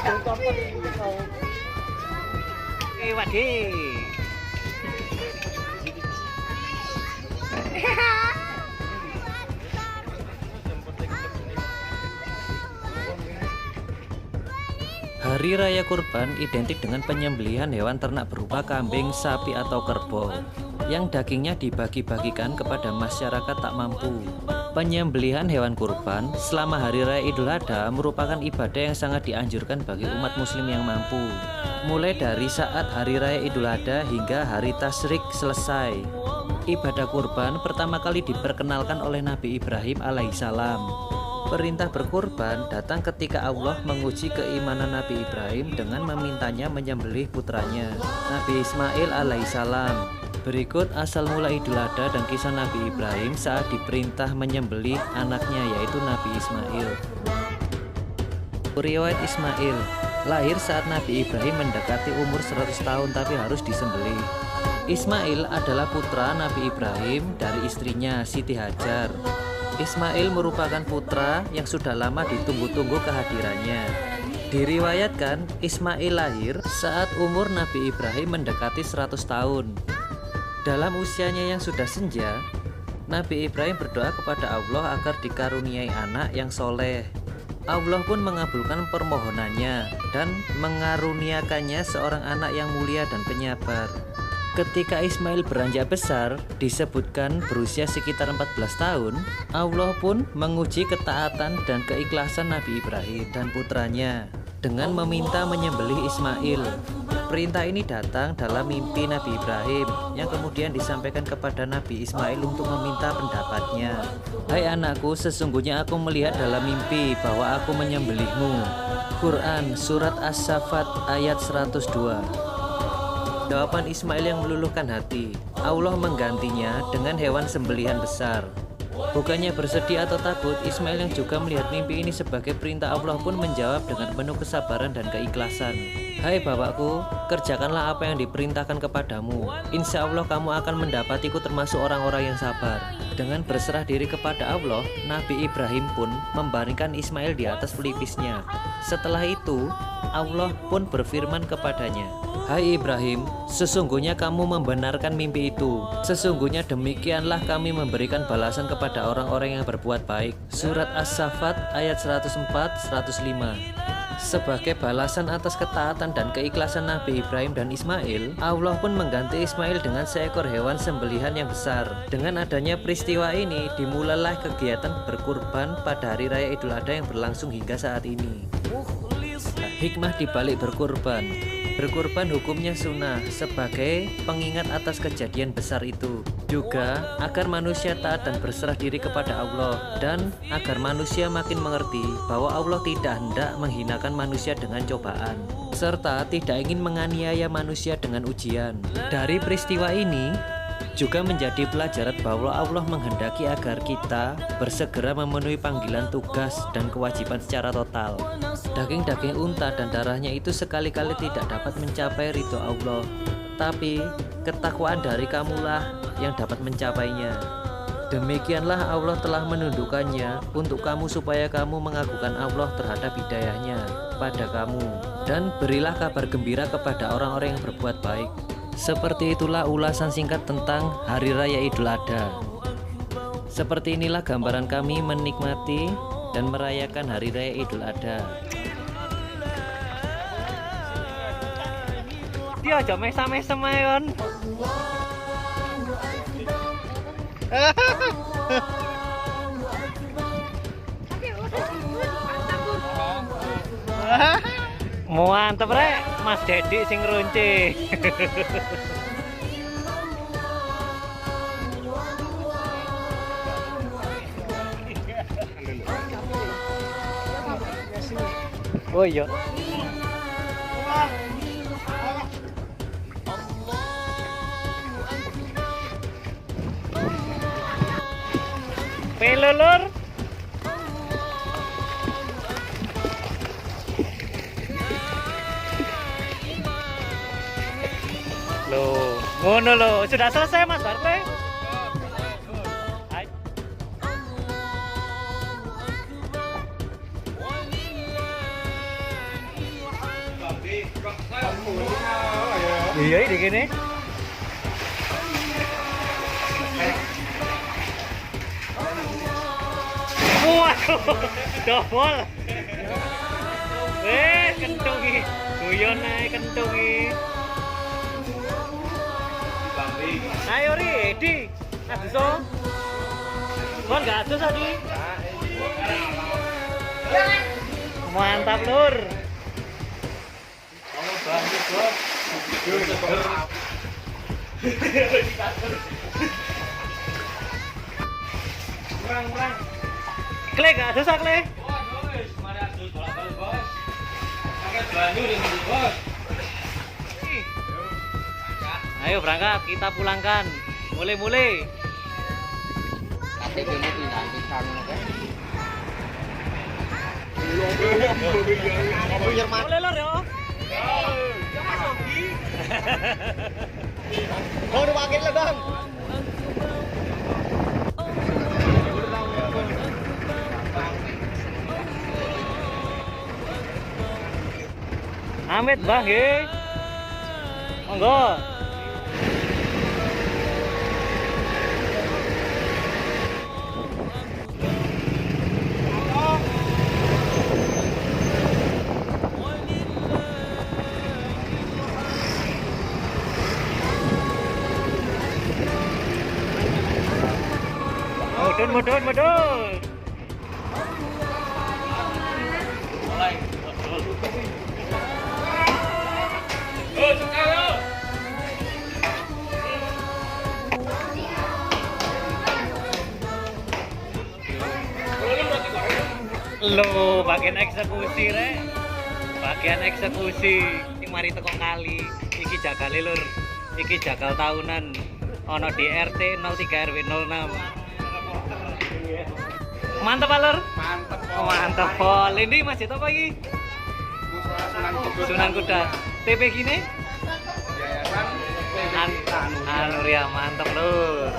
Waduh. Hari Raya Kurban identik dengan penyembelihan hewan ternak berupa kambing, sapi, atau kerbau yang dagingnya dibagi-bagikan kepada masyarakat tak mampu. Penyembelihan hewan kurban selama Hari Raya Idul Adha merupakan ibadah yang sangat dianjurkan bagi umat muslim yang mampu, mulai dari saat Hari Raya Idul Adha hingga Hari Tasyrik selesai. Ibadah kurban pertama kali diperkenalkan oleh Nabi Ibrahim alaihissalam. Perintah berkurban datang ketika Allah menguji keimanan Nabi Ibrahim dengan memintanya menyembelih putranya, Nabi Ismail alaihissalam. Berikut asal mula Idul Adha dan kisah Nabi Ibrahim saat diperintah menyembelih anaknya, yaitu Nabi Ismail. Riwayat Ismail lahir saat Nabi Ibrahim mendekati umur 100 tahun tapi harus disembelih. Ismail adalah putra Nabi Ibrahim dari istrinya Siti Hajar. Ismail merupakan putra yang sudah lama ditunggu-tunggu kehadirannya. Diriwayatkan Ismail lahir saat umur Nabi Ibrahim mendekati 100 tahun. Dalam usianya yang sudah senja, Nabi Ibrahim berdoa kepada Allah agar dikaruniai anak yang soleh. Allah pun mengabulkan permohonannya dan mengaruniakannya seorang anak yang mulia dan penyabar. Ketika Ismail beranjak besar, disebutkan berusia sekitar 14 tahun, Allah pun menguji ketaatan dan keikhlasan Nabi Ibrahim dan putranya dengan meminta menyembelih Ismail. Perintah ini datang dalam mimpi Nabi Ibrahim yang kemudian disampaikan kepada Nabi Ismail untuk meminta pendapatnya. Hai anakku, sesungguhnya aku melihat dalam mimpi bahwa aku menyembelihmu. Quran Surat As-Saffat ayat 102. Jawaban Ismail yang meluluhkan hati. Allah menggantinya dengan hewan sembelihan besar. Bukannya bersedih atau takut, Ismail yang juga melihat mimpi ini sebagai perintah Allah pun menjawab dengan penuh kesabaran dan keikhlasan. Hai bapakku, kerjakanlah apa yang diperintahkan kepadamu. Insya Allah kamu akan mendapatiku termasuk orang-orang yang sabar. Dengan berserah diri kepada Allah, Nabi Ibrahim pun membaringkan Ismail di atas pelipisnya. Setelah itu, Allah pun berfirman kepadanya, Hai Ibrahim, sesungguhnya kamu membenarkan mimpi itu. Sesungguhnya demikianlah kami memberikan balasan kepada orang-orang yang berbuat baik. Surat As-Saffat ayat 104-105. Sebagai balasan atas ketaatan dan keikhlasan Nabi Ibrahim dan Ismail, Allah pun mengganti Ismail dengan seekor hewan sembelihan yang besar. Dengan adanya peristiwa ini, dimulailah kegiatan berkurban pada Hari Raya Idul Adha yang berlangsung hingga saat ini. Hikmah dibalik berkurban. Berkurban hukumnya sunnah sebagai pengingat atas kejadian besar itu. Juga agar manusia taat dan berserah diri kepada Allah, dan agar manusia makin mengerti bahwa Allah tidak hendak menghinakan manusia dengan cobaan, serta tidak ingin menganiaya manusia dengan ujian. Dari peristiwa ini juga menjadi pelajaran bahwa Allah menghendaki agar kita bersegera memenuhi panggilan tugas dan kewajiban secara total. Daging-daging unta dan darahnya itu sekali-kali tidak dapat mencapai ridho Allah, tapi ketakwaan dari kamulah yang dapat mencapainya. Demikianlah Allah telah menundukkannya untuk kamu supaya kamu mengaguhkan Allah terhadap hidayahnya pada kamu, dan berilah kabar gembira kepada orang-orang yang berbuat baik. Seperti itulah ulasan singkat tentang Hari Raya Idul Adha. Seperti inilah gambaran kami menikmati dan merayakan Hari Raya Idul Adha. Dia aja mesam-mesam ayon. Mantep rek, Mas Dedi sing runci. Oh iya. Pelulur. Loh, ngono loh. Sudah selesai Mas Barpe? Iya ini gini. Waduh, dobol. Kentung iki. Guyon ae kentung iki. Ayo Ri, Edi. Adus so. Kon gak adus tadi. Mantap Lur. Perang. Kle gak adus Kle. Mari adus bola-bali, Bos. Pakai banyu ning Bos. Ayo berangkat, kita pulangkan. Mulai. Kate dene pindah pisan oke. Mulai Lur yo. Mau dipakai lah, Bang. Amit Mbah nggih. Monggo. Mudun. Lo bagian eksekusi rek. Bagian eksekusi sing mari teko kali. Iki jagale Lur. Iki jagal tahunan ono di RT 03 RW 06. Mantap Lur. Mantep. Oh, mantap pol. Ini masjid apa iki? Sunan Kuda. TP gini? Yayasan Anu ya mantap Lur.